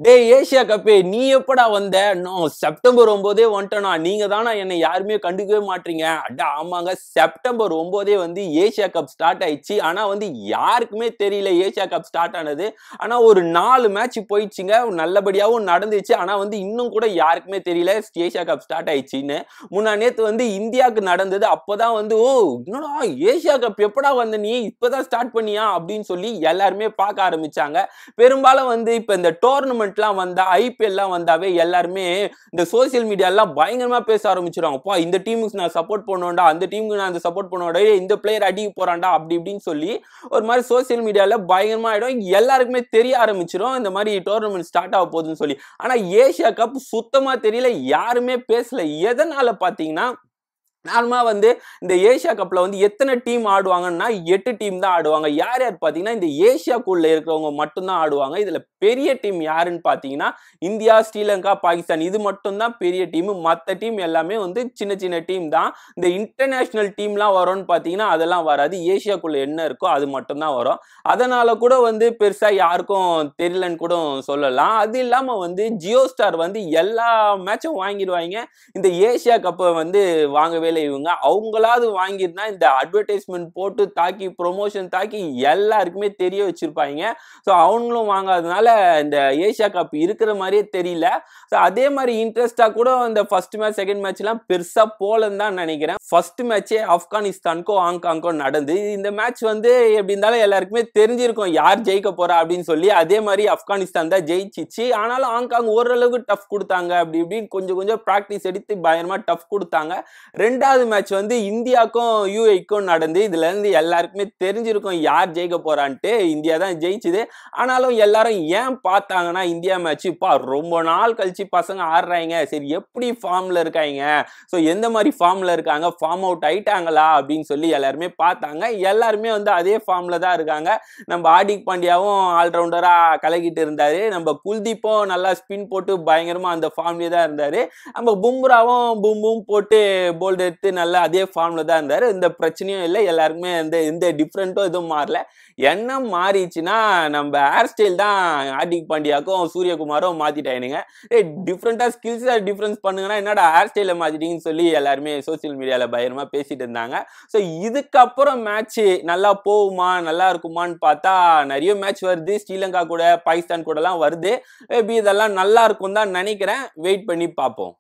டேய் ஏசியா கப்பே நீ எப்படா வந்த? நான் செப்டம்பர் 9 வந்துட்டேனா? நீங்க தானா என்னை யாருமே கண்டுக்கவே மாட்றீங்க. அட ஆமாங்க செப்டம்பர் 9 வந்து ஏசியா கப் ஸ்டார்ட் ஆயிடுச்சு. ஆனா வந்து யாருக்குமே தெரியல ஏசியா கப் ஸ்டார்ட் ஆனது. ஆனா ஒரு 4 மேட்ச் போயிடுச்சுங்க. நல்லபடியாவும் நடந்துச்சு. ஆனா வந்து இன்னும் கூட யாருக்குமே தெரியல ஏசியா கப் ஸ்டார்ட் ஆயிடுச்சுன்னு. நேத்து வந்து இந்தியாவுக்கு நடந்தது. அப்பதான் வந்து ஓ என்னடா ஏசியா கப் எப்படா வந்த நீ? இப்பதான் ஸ்டார்ட் பண்ணியா? அப்படின்னு சொல்லி எல்லாருமே பார்க்க ஆரம்பிச்சாங்க. பெரும்பாலும் வந்து இப்ப இந்த டோர்னமெண்ட்லாம் வந்தா ஐபிஎல்லாம் வந்தாவே எல்லாருமே இந்த சோசியல் மீடியாலாம் பயங்கரமா பேச ஆரம்பிச்சிருவாங்க. அப்பா இந்த டீமுக்கு நான் சப்போர்ட் பண்ணுவேன்டா, அந்த டீமுக்கு நான் சப்போர்ட் பண்ணுவேன்டா, இந்த பிளேயர் அடிக்க போறான்டா அப்படி இப்படின்னு சொல்லி ஒரு மாதிரி சோசியல் மீடியால பயங்கரமா ஆயிடும். எல்லாருக்குமே தெரிய ஆரம்பிச்சிடும் இந்த மாதிரி டோர்னமெண்ட் ஸ்டார்ட் ஆக போகுதுன்னு சொல்லி. ஆனா ஏசியா கப் சுத்தமா தெரியல, யாருமே பேசல. எதனால பாத்தீங்கன்னா நார்மலா வந்து இந்த ஏசியா கப்ல வந்து எத்தனை டீம் ஆடுவாங்கன்னா 8 டீம் தான் ஆடுவாங்க. யார் யார் பாத்தீங்கன்னா இந்த ஏசியாக்குள்ள இருக்கிறவங்க மட்டும் தான் ஆடுவாங்க. இதுல பெரிய டீம் யாருன்னு பாத்தீங்கன்னா இந்தியா, ஸ்ரீலங்கா, பாகிஸ்தான் இது மட்டும் தான் பெரிய டீம். மத்த டீம் எல்லாமே வந்து சின்ன சின்ன டீம் தான். இந்த இன்டர்நேஷனல் டீம்லாம் வரும்னு பாத்தீங்கன்னா அதெல்லாம் வராது. ஏசியாக்குள்ள என்ன இருக்கோ அது மட்டும் தான் வரும். அதனால கூட வந்து பெருசா யாருக்கும் தெரியலன்னு கூட சொல்லலாம். அது இல்லாம வந்து ஜியோ ஸ்டார் வந்து எல்லா மேட்சும் வாங்கிடுவாங்க. இந்த ஏசியா கப்பை வந்து வாங்கவே இல்லை இவங்க. அவங்களாவது வாங்கியிருந்தா இந்த அட்வர்டைஸ்மெண்ட் போட்டு தாக்கி ப்ரொமோஷன் தாக்கி எல்லாருக்குமே தெரிய வச்சிருப்பாங்க. ஸோ அவங்களும் வாங்காதனால இந்த ஏசியா கப் இருக்கிற மாதிரியே தெரியல. ஸோ அதே மாதிரி இன்ட்ரெஸ்டா கூட இந்த ஃபர்ஸ்ட் மேட்ச் செகண்ட் மேட்ச்லாம் பெருசா போலன்னு தான் நினைக்கிறேன். ஃபர்ஸ்ட் மேட்சே ஆப்கானிஸ்தானுக்கும் ஹாங்காங்க்கும் நடந்து இந்த மேட்ச் வந்து எப்படி இருந்தாலும் எல்லாருக்குமே தெரிஞ்சிருக்கும் யார் ஜெயிக்க போறா அப்படின்னு சொல்லி. அதே மாதிரி ஆப்கானிஸ்தான் தான் ஜெயிச்சிச்சு. ஆனாலும் ஹாங்காங் ஓரளவுக்கு டஃப் கொடுத்தாங்க. அப்படி இப்படின்னு கொஞ்சம் கொஞ்சம் பிராக்டிஸ் எடுத்து பயங்கரமா டஃப் கொடுத்தாங்க. ரெண்டாவது மேட்ச் வந்து இந்தியாவுக்கும் யுஏக்கும் நடந்து இதுல இருந்து எல்லாருக்குமே தெரிஞ்சிருக்கும் யார் ஜெயிக்க போறான்ட்டு. இந்தியா தான் ஜெயிச்சுது. ஆனாலும் எல்லாரும் ஏன் பார்த்தாங்கன்னா இந்தியா மேட்ச் ரொம்ப நாள் கழிச்சு பசங்க ஆடுறாங்க, சரி எப்படி ஃபார்ம்ல இருக்காங்க, ஸோ எந்த மாதிரி ஃபார்ம்ல இருக்காங்க, ஃபார்ம் அவுட் ஆயிட்டாங்களா அப்படின்னு சொல்லி எல்லாருமே பார்த்தாங்க. எல்லாருமே வந்து அதே ஃபார்ம்ல தான் இருக்காங்க. நம்ம ஹார்திக் பாண்டியாவும் ஆல்ரவுண்டரா கலக்கிட்டு இருந்தாரு. நம்ம குல்தீப்பும் நல்லா ஸ்பின் போட்டு பயங்கரமா அந்த ஃபார்ம்லயே தான் இருந்தாரு. நம்ம பும்ராவும் பூம் பூம் போட்டு போல்ட் எடுத்து நல்லா அதே ஃபார்ம்ல தான் இருந்தாரு. இந்த பிரச்சனையும் இல்லை. எல்லாருக்குமே எந்த டிஃப்ரெண்ட்டும் எதுவும் மாறல. என்ன மாறிச்சுன்னா நம்ம ஹேர் ஸ்டைல் தான் ஹார்திக் பாண்டியாக்கும் சூரியகுமாரும் மாத்திட்டானுங்க. டிஃப்ரெண்டா ஸ்கில்ஸ் டிஃபரன்ஸ் பண்ணுங்கன்னா என்னடா ஹேர் ஸ்டைல மாத்திட்டீங்கன்னு சொல்லி எல்லாருமே சோசியல் மீடியால பயங்கரமா பேசிட்டு இருந்தாங்க. ஸோ இதுக்கப்புறம் மேட்ச் நல்லா போகுமா நல்லா இருக்குமான்னு பார்த்தா நிறைய மேட்ச் வருது. ஸ்ரீலங்கா கூட பாகிஸ்தான் கூட எல்லாம் வருது. மேபி இதெல்லாம் நல்லா இருக்கும் தான் நினைக்கிறேன். வெயிட் பண்ணி பார்ப்போம்.